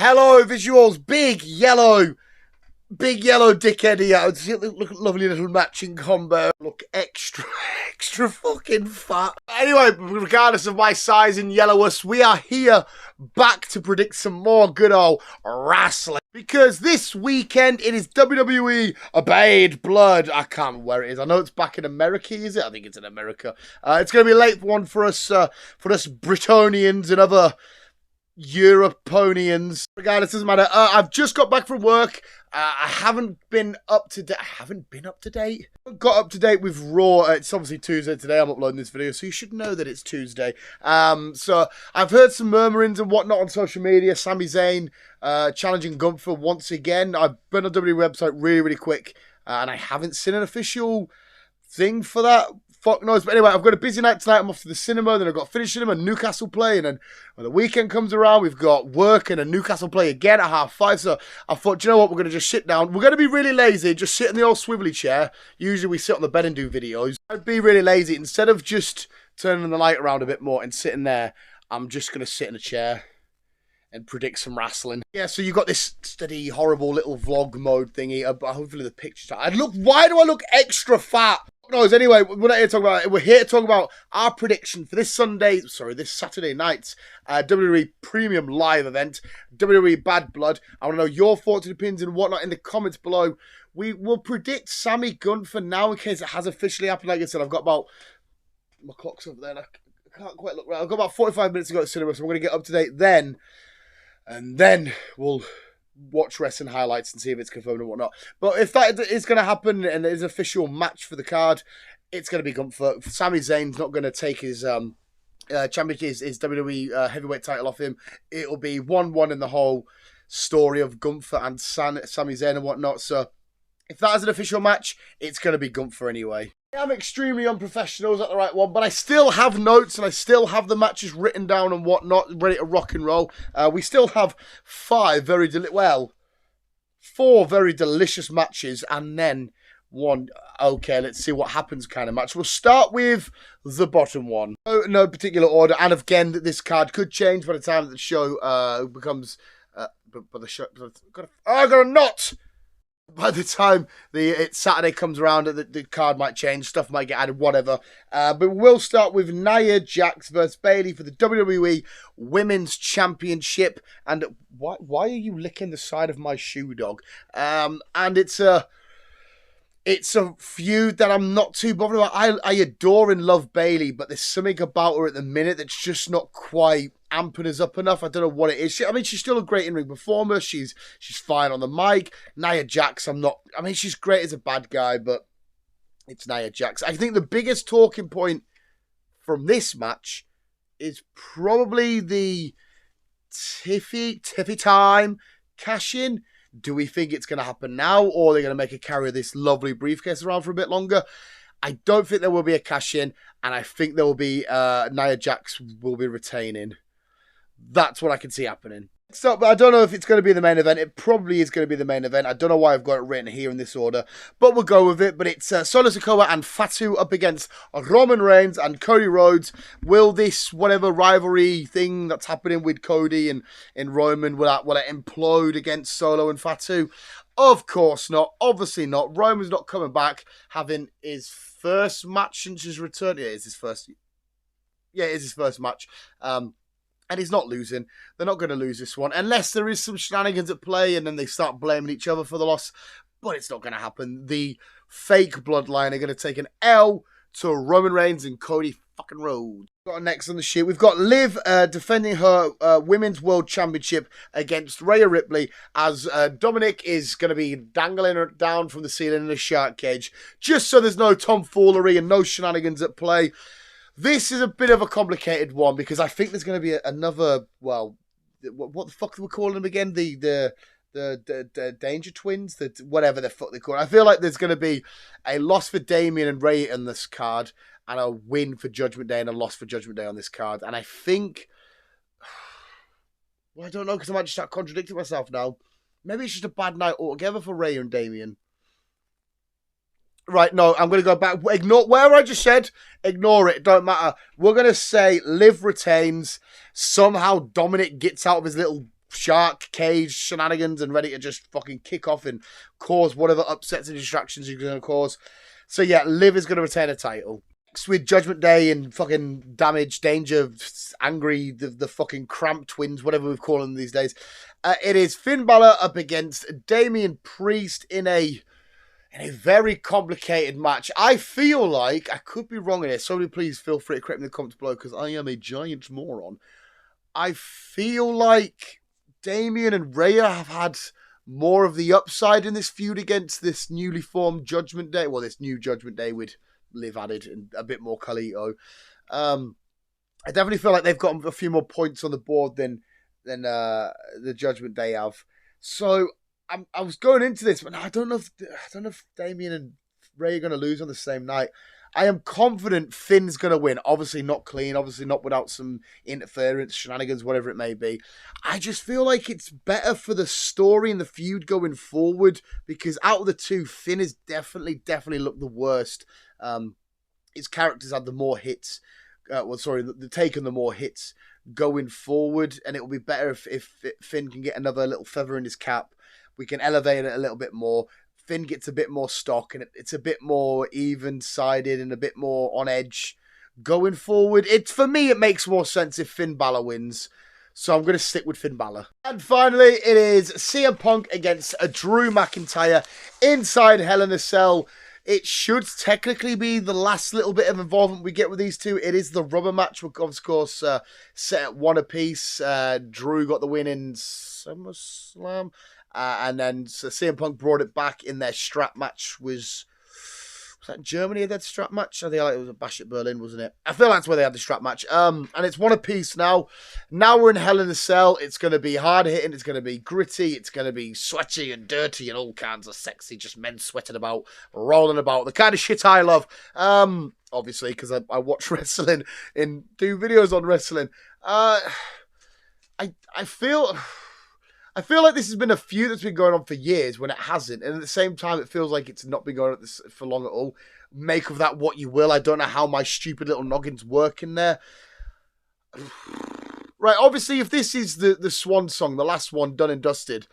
Hello, visuals. Big yellow dickhead here. Look at lovely little matching combo. Look extra fucking fat. Anyway, regardless of my size and yellowest, we are here back to predict some more good old wrestling. Because this weekend it is WWE Bad Blood. I can't remember where it is. I know it's back in America, is it? I think it's in America. It's going to be a late one for us Britonians and other Europonians. Regardless, doesn't matter. I've just got back from work. I haven't been up to date. I got up to date with Raw. It's obviously Tuesday today. I'm uploading this video, so you should know that it's Tuesday. So I've heard some murmurings and whatnot on social media. Sami Zayn challenging Gunther once again. I've been on the WWE website really quick, and I haven't seen an official thing for that. Fuck knows. But anyway, I've got a busy night tonight. I'm off to the cinema. Then I've got Finish Cinema, Newcastle play. And then when the weekend comes around, we've got work and a Newcastle play again at 5:30. So I thought, do you know what? We're going to just sit down. We're going to be really lazy. Just sit in the old swivelly chair. Usually we sit on the bed and do videos. I'd be really lazy. Instead of just turning the light around a bit more and sitting there, I'm just going to sit in a chair and predict some wrestling. Yeah, so you've got this steady, horrible little vlog mode thingy. But hopefully the picture's out. Why do I look extra fat? Anyway, we're not here to talk about it. We're here to talk about our prediction for this Saturday night's WWE Premium Live event, WWE Bad Blood. I want to know your thoughts and opinions and whatnot in the comments below. We will predict Sami Gunther now in case it has officially happened. Like I said, I've got about, my clock's over there, and I can't quite look right. I've got about 45 minutes to go to the cinema, so we're going to get up to date then. And then we'll watch wrestling highlights and see if it's confirmed and whatnot. But if that is going to happen and there's an official match for the card, it's going to be Gunther. Sami Zayn's not going to take his championship, his WWE heavyweight title off him. It'll be 1-1 in the whole story of Gunther and Sami Zayn and whatnot. So if that is an official match, it's going to be Gunther anyway. I'm extremely unprofessional, is that the right one? But I still have notes and I still have the matches written down and whatnot, ready to rock and roll. We still have four very delicious matches and then one, okay, let's see what happens kind of match. We'll start with the bottom one. No particular order, and again, this card could change by the time that the show becomes... but the show... I got a knot! By the time Saturday comes around, the card might change, stuff might get added, whatever. But we'll start with Nia Jax versus Bayley for the WWE Women's Championship. And why are you licking the side of my shoe, dog? And it's a feud that I'm not too bothered about. I adore and love Bayley, but there's something about her at the minute that's just not quite amping us up enough. I don't know what it is. She's still a great in-ring performer. She's fine on the mic. Nia Jax, she's great as a bad guy, but it's Nia Jax. I think the biggest talking point from this match is probably the Tiffy time cash-in. Do we think it's going to happen now, or are they going to make her carry this lovely briefcase around for a bit longer? I don't think there will be a cash-in, and I think there will be Nia Jax will be retaining. That's what I can see happening. So, but I don't know if it's going to be the main event. It probably is going to be the main event. I don't know why I've got it written here in this order, but we'll go with it. But it's Solo Sikoa and Fatu up against Roman Reigns and Cody Rhodes. Will this whatever rivalry thing that's happening with Cody and Roman, will it implode against Solo and Fatu? Of course not. Obviously not. Roman's not coming back, having his first match since his return. Yeah, it is his first match. And he's not losing. They're not going to lose this one. Unless there is some shenanigans at play and then they start blaming each other for the loss. But it's not going to happen. The fake bloodline are going to take an L to Roman Reigns and Cody fucking Rhodes. Got next on the sheet. We've got Liv defending her Women's World Championship against Rhea Ripley as Dominic is going to be dangling her down from the ceiling in a shark cage. Just so there's no tomfoolery and no shenanigans at play. This is a bit of a complicated one because I think there's going to be another, well, what the fuck do we call them again? The Danger Twins? Whatever the fuck they call it. I feel like there's going to be a loss for Damian and Ray in this card and a win for Judgment Day and a loss for Judgment Day on this card. And I think, well, I don't know because I might just start contradicting myself now. Maybe it's just a bad night altogether for Ray and Damian. Right, no, I'm going to go back. Ignore where I just said. Ignore it. Don't matter. We're going to say Liv retains. Somehow Dominic gets out of his little shark cage shenanigans and ready to just fucking kick off and cause whatever upsets and distractions you're going to cause. So yeah, Liv is going to retain a title. Next with Judgment Day and fucking Damage, Danger, Angry, the fucking Cramp Twins, whatever we call them these days. It is Finn Balor up against Damian Priest in a very complicated match. I feel like, I could be wrong in it, somebody please feel free to correct me in the comments below, because I am a giant moron. I feel like Damian and Rhea have had more of the upside in this feud against this newly formed Judgment Day. Well, this new Judgment Day with Liv added and a bit more Carlito. I definitely feel like they've got a few more points on the board than the Judgment Day have. So I was going into this, but I don't know if Damian and Rhea are going to lose on the same night. I am confident Finn's going to win. Obviously not clean. Obviously not without some interference, shenanigans, whatever it may be. I just feel like it's better for the story and the feud going forward, because out of the two, Finn has definitely looked the worst. His characters had the more hits. They've taken the more hits going forward, and it will be better if Finn can get another little feather in his cap. We can elevate it a little bit more. Finn gets a bit more stock, and it's a bit more even-sided and a bit more on edge going forward. For me, it makes more sense if Finn Balor wins. So I'm going to stick with Finn Balor. And finally, it is CM Punk against Drew McIntyre inside Hell in a Cell. It should technically be the last little bit of involvement we get with these two. It is the rubber match, which of course set at one apiece. Drew got the win in SummerSlam. And then CM Punk brought it back in their strap match. Was that in Germany, that strap match? I think it was a Bash at Berlin, wasn't it? I feel that's where they had the strap match. And it's one apiece now. Now we're in Hell in a Cell. It's going to be hard hitting. It's going to be gritty. It's going to be sweaty and dirty and all kinds of sexy, just men sweating about, rolling about. The kind of shit I love. Obviously, because I watch wrestling and do videos on wrestling. I feel like this has been a feud that's been going on for years when it hasn't. And at the same time, it feels like it's not been going on for long at all. Make of that what you will. I don't know how my stupid little noggins work in there. Right, obviously, if this is the swan song, the last one done and dusted,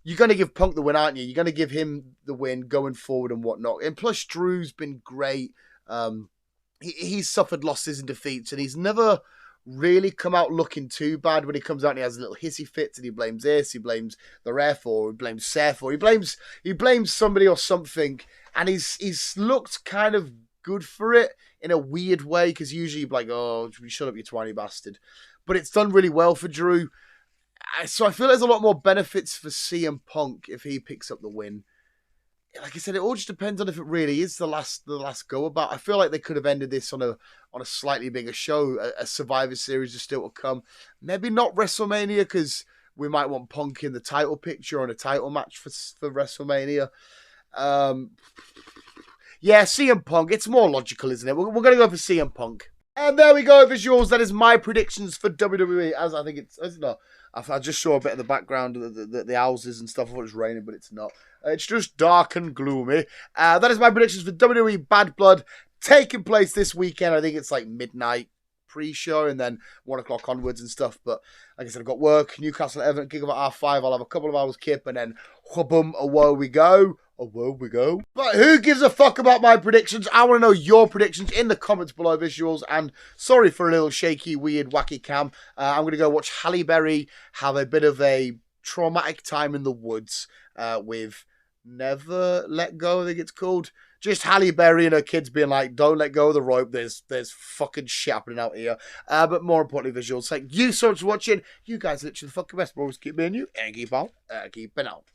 you're going to give Punk the win, aren't you? You're going to give him the win going forward and whatnot. And plus, Drew's been great. He's suffered losses and defeats, and he's never really come out looking too bad. When he comes out and he has little hissy fits and he blames this, he blames the ref, or he blames Seth, or he blames somebody or something, and he's looked kind of good for it in a weird way, because usually you're like, oh, shut up, you twiny bastard. But it's done really well for Drew. So I feel there's a lot more benefits for CM Punk if he picks up the win. Like I said, it all just depends on if it really is the last go about. I feel like they could have ended this on a slightly bigger show. A Survivor Series is still to come. Maybe not WrestleMania, because we might want Punk in the title picture on a title match for WrestleMania. Yeah, CM Punk. It's more logical, isn't it? We're going to go for CM Punk. And there we go, visuals. That is my predictions for WWE. As I think it's not. I just saw a bit of the background, the houses and stuff. I thought it was raining, but it's not. It's just dark and gloomy. That is my predictions for WWE Bad Blood, taking place this weekend. I think it's like midnight pre-show and then 1 o'clock onwards and stuff. But like I said, I've got work, Newcastle and Everton, kick off at half 5. I'll have a couple of hours kip, and then boom, away we go. But who gives a fuck about my predictions? I want to know your predictions in the comments below, visuals. And sorry for a little shaky, weird, wacky cam. I'm going to go watch Halle Berry have a bit of a traumatic time in the woods with Never Let Go, I think it's called. Just Halle Berry and her kids being like, don't let go of the rope. There's fucking shit happening out here. But more importantly, visuals. Thank you so much for watching. You guys are literally the fucking best. Always keep being you and keep on keeping out.